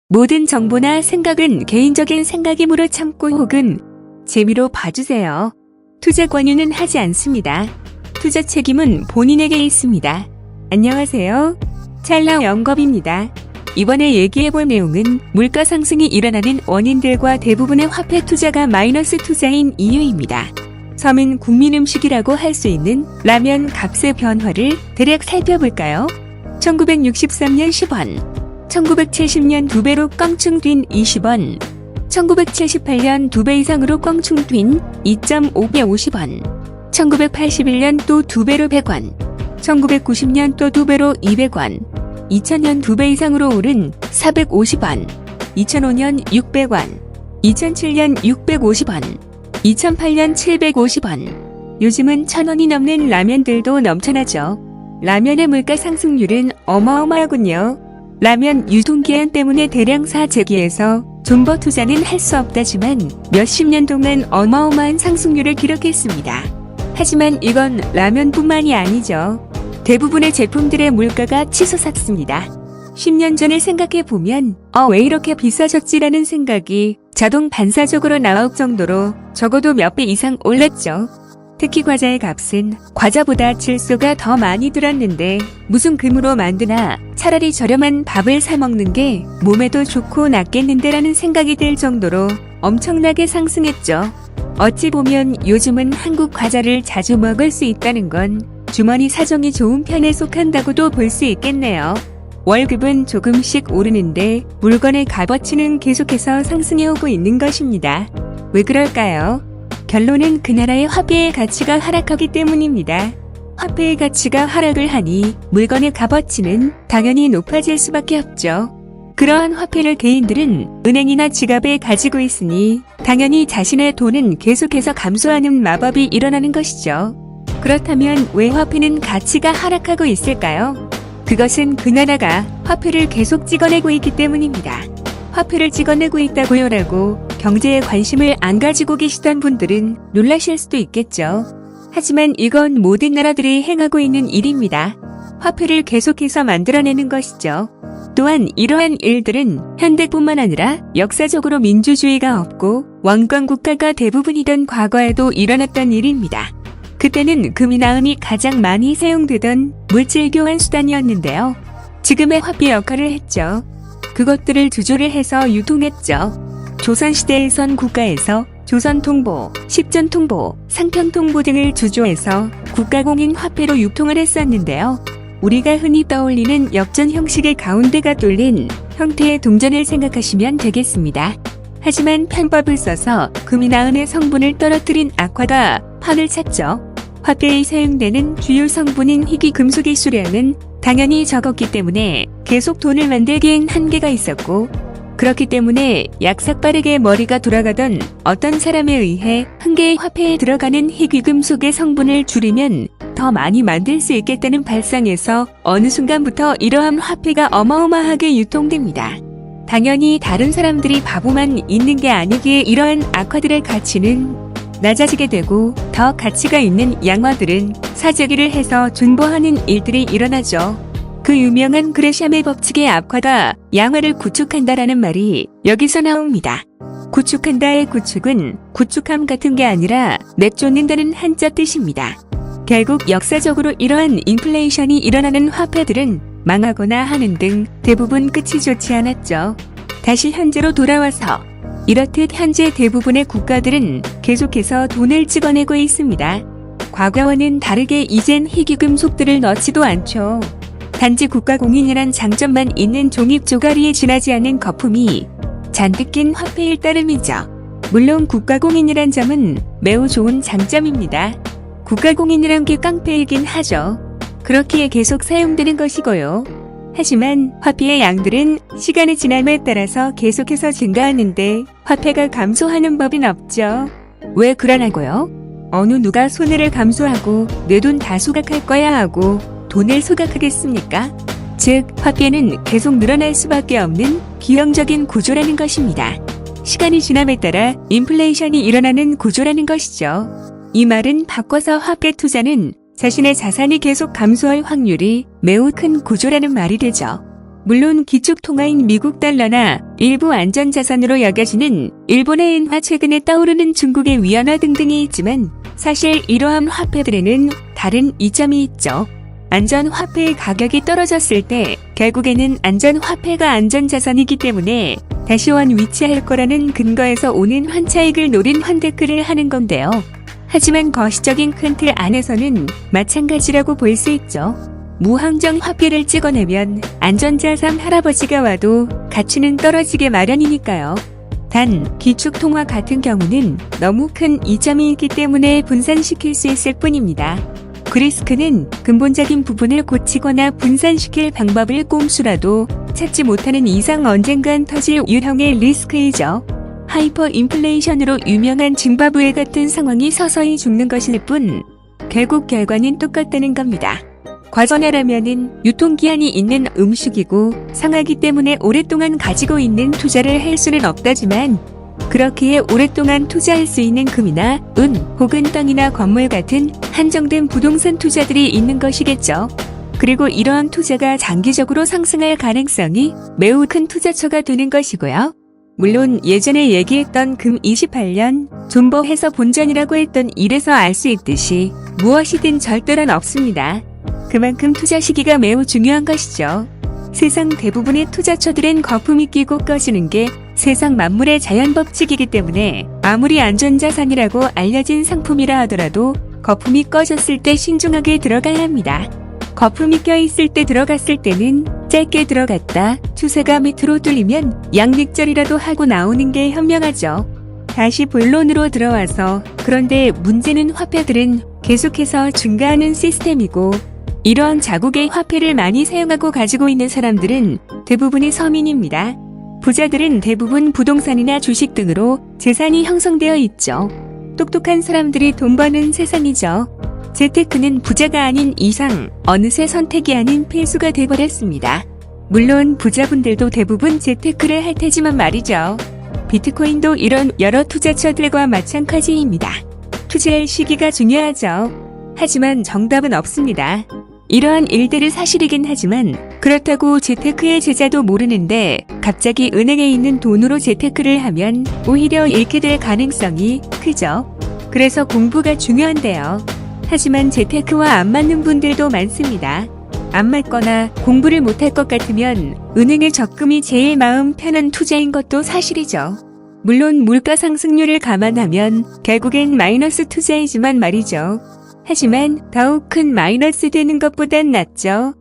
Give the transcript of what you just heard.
모든 정보나 생각은 개인적인 생각이므로 참고 혹은 재미로 봐주세요. 투자 권유는 하지 않습니다. 투자 책임은 본인에게 있습니다. 안녕하세요. 찰나 영겁입니다. 이번에 얘기해볼 내용은 물가 상승이 일어나는 원인들과 대부분의 화폐 투자가 마이너스 투자인 이유입니다. 서민 국민 음식이라고 할 수 있는 라면 값의 변화를 대략 살펴볼까요? 1963년 10원, 1970년 2배로 껑충 뛴 20원, 1978년 2배 이상으로 껑충 뛴 2.5배 50원, 1981년 또 2배로 100원, 1990년 또 2배로 200원, 2000년 2배 이상으로 오른 450원, 2005년 600원, 2007년 650원, 2008년 750원, 요즘은 1000원이 넘는 라면들도 넘쳐나죠. 라면의 물가 상승률은 어마어마하군요. 라면 유통기한 때문에 대량사 재기에서 존버 투자는 할 수 없다지만 몇십 년 동안 어마어마한 상승률을 기록했습니다. 하지만 이건 라면뿐만이 아니죠. 대부분의 제품들의 물가가 치솟았습니다. 10년 전을 생각해보면 왜 이렇게 비싸졌지라는 생각이 자동 반사적으로 나올 정도로 적어도 몇 배 이상 올랐죠. 특히 과자의 값은 과자보다 질소가 더 많이 들었는데 무슨 금으로 만드나 차라리 저렴한 밥을 사 먹는 게 몸에도 좋고 낫겠는데라는 생각이 들 정도로 엄청나게 상승했죠. 어찌 보면 요즘은 한국 과자를 자주 먹을 수 있다는 건 주머니 사정이 좋은 편에 속한다고도 볼 수 있겠네요. 월급은 조금씩 오르는데 물건의 값어치는 계속해서 상승해오고 있는 것입니다. 왜 그럴까요? 결론은 그 나라의 화폐의 가치가 하락하기 때문입니다. 화폐의 가치가 하락을 하니 물건의 값어치는 당연히 높아질 수밖에 없죠. 그러한 화폐를 개인들은 은행이나 지갑에 가지고 있으니 당연히 자신의 돈은 계속해서 감소하는 마법이 일어나는 것이죠. 그렇다면 왜 화폐는 가치가 하락하고 있을까요? 그것은 그 나라가 화폐를 계속 찍어내고 있기 때문입니다. 화폐를 찍어내고 있다고요라고 경제에 관심을 안 가지고 계시던 분들은 놀라실 수도 있겠죠. 하지만 이건 모든 나라들이 행하고 있는 일입니다. 화폐를 계속해서 만들어내는 것이죠. 또한 이러한 일들은 현대뿐만 아니라 역사적으로 민주주의가 없고 왕권 국가가 대부분이던 과거에도 일어났던 일입니다. 그때는 금이나 은이 가장 많이 사용되던 물질 교환 수단이었는데요. 지금의 화폐 역할을 했죠. 그것들을 주조를 해서 유통했죠. 조선시대에선 국가에서 조선통보, 십전통보, 상평통보 등을 주조해서 국가공인 화폐로 유통을 했었는데요. 우리가 흔히 떠올리는 엽전 형식의 가운데가 뚫린 형태의 동전을 생각하시면 되겠습니다. 하지만 편법을 써서 금이나 은의 성분을 떨어뜨린 악화가 판을 찼죠. 화폐에 사용되는 주요 성분인 희귀금속의 수량은 당연히 적었기 때문에 계속 돈을 만들기엔 한계가 있었고, 그렇기 때문에 약삭빠르게 머리가 돌아가던 어떤 사람에 의해 한 개의 화폐에 들어가는 희귀금속의 성분을 줄이면 더 많이 만들 수 있겠다는 발상에서 어느 순간부터 이러한 화폐가 어마어마하게 유통됩니다. 당연히 다른 사람들이 바보만 있는 게 아니기에 이러한 악화들의 가치는 낮아지게 되고 더 가치가 있는 양화들은 사재기를 해서 존버하는 일들이 일어나죠. 그 유명한 그레샴의 법칙의 악화가 양화를 구축한다라는 말이 여기서 나옵니다. 구축한다의 구축은 구축함 같은 게 아니라 내쫓는다는 한자 뜻입니다. 결국 역사적으로 이러한 인플레이션이 일어나는 화폐들은 망하거나 하는 등 대부분 끝이 좋지 않았죠. 다시 현재로 돌아와서 이렇듯 현재 대부분의 국가들은 계속해서 돈을 찍어내고 있습니다. 과거와는 다르게 이젠 희귀금속들을 넣지도 않죠. 단지 국가공인이란 장점만 있는 종이 쪼가리에 지나지 않은 거품이 잔뜩 낀 화폐일 따름이죠. 물론 국가공인이란 점은 매우 좋은 장점입니다. 국가공인이란 게 깡패이긴 하죠. 그렇기에 계속 사용되는 것이고요. 하지만 화폐의 양들은 시간의 지남에 따라서 계속해서 증가하는데 화폐가 감소하는 법은 없죠. 왜 그러냐고요? 어느 누가 손해를 감수하고 내 돈 다 소각할 거야 하고 돈을 소각하겠습니까? 즉, 화폐는 계속 늘어날 수밖에 없는 기형적인 구조라는 것입니다. 시간이 지남에 따라 인플레이션이 일어나는 구조라는 것이죠. 이 말은 바꿔서 화폐 투자는 자신의 자산이 계속 감소할 확률이 매우 큰 구조라는 말이 되죠. 물론 기축통화인 미국 달러나 일부 안전자산으로 여겨지는 일본의 엔화, 최근에 떠오르는 중국의 위안화 등등이 있지만 사실 이러한 화폐들에는 다른 이점이 있죠. 안전화폐의 가격이 떨어졌을 때 결국에는 안전화폐가 안전자산이기 때문에 다시 위치할 거라는 근거에서 오는 환차익을 노린 환데크를 하는 건데요. 하지만 거시적인 큰 틀 안에서는 마찬가지라고 볼 수 있죠. 무항정 화폐를 찍어내면 안전자산 할아버지가 와도 가치는 떨어지게 마련이니까요. 단 기축통화 같은 경우는 너무 큰 이점이 있기 때문에 분산시킬 수 있을 뿐입니다. 그 리스크는 근본적인 부분을 고치거나 분산시킬 방법을 꼼수라도 찾지 못하는 이상 언젠간 터질 유형의 리스크이죠. 하이퍼 인플레이션으로 유명한 짐바브웨 같은 상황이 서서히 죽는 것일 뿐 결국 결과는 똑같다는 겁니다. 과전화라면은 유통기한이 있는 음식이고 상하기 때문에 오랫동안 가지고 있는 투자를 할 수는 없다지만 그렇기에 오랫동안 투자할 수 있는 금이나 은 혹은 땅이나 건물 같은 한정된 부동산 투자들이 있는 것이겠죠. 그리고 이러한 투자가 장기적으로 상승할 가능성이 매우 큰 투자처가 되는 것이고요. 물론 예전에 얘기했던 금 28년 존버해서 본전이라고 했던 일에서 알 수 있듯이 무엇이든 절대란 없습니다. 그만큼 투자 시기가 매우 중요한 것이죠. 세상 대부분의 투자처들은 거품이 끼고 꺼지는 게 세상 만물의 자연 법칙이기 때문에 아무리 안전자산이라고 알려진 상품이라 하더라도 거품이 꺼졌을 때 신중하게 들어가야 합니다. 거품이 껴있을 때 들어갔을 때는 짧게 들어갔다 추세가 밑으로 뚫리면 양lik절이라도 하고 나오는 게 현명하죠. 다시 본론으로 들어와서 그런데 문제는 화폐들은 계속해서 증가하는 시스템이고 이러한 자국의 화폐를 많이 사용하고 가지고 있는 사람들은 대부분이 서민입니다. 부자들은 대부분 부동산이나 주식 등으로 재산이 형성되어 있죠. 똑똑한 사람들이 돈 버는 세상이죠. 재테크는 부자가 아닌 이상 어느새 선택이 아닌 필수가 돼버렸습니다. 물론 부자분들도 대부분 재테크를 할 테지만 말이죠. 비트코인도 이런 여러 투자처들과 마찬가지입니다. 투자할 시기가 중요하죠. 하지만 정답은 없습니다. 이러한 일들이 사실이긴 하지만 그렇다고 재테크의 제자도 모르는데 갑자기 은행에 있는 돈으로 재테크를 하면 오히려 잃게 될 가능성이 크죠. 그래서 공부가 중요한데요. 하지만 재테크와 안 맞는 분들도 많습니다. 안 맞거나 공부를 못할 것 같으면 은행에 적금이 제일 마음 편한 투자인 것도 사실이죠. 물론 물가 상승률을 감안하면 결국엔 마이너스 투자이지만 말이죠. 하지만 더욱 큰 마이너스 되는 것보단 낫죠.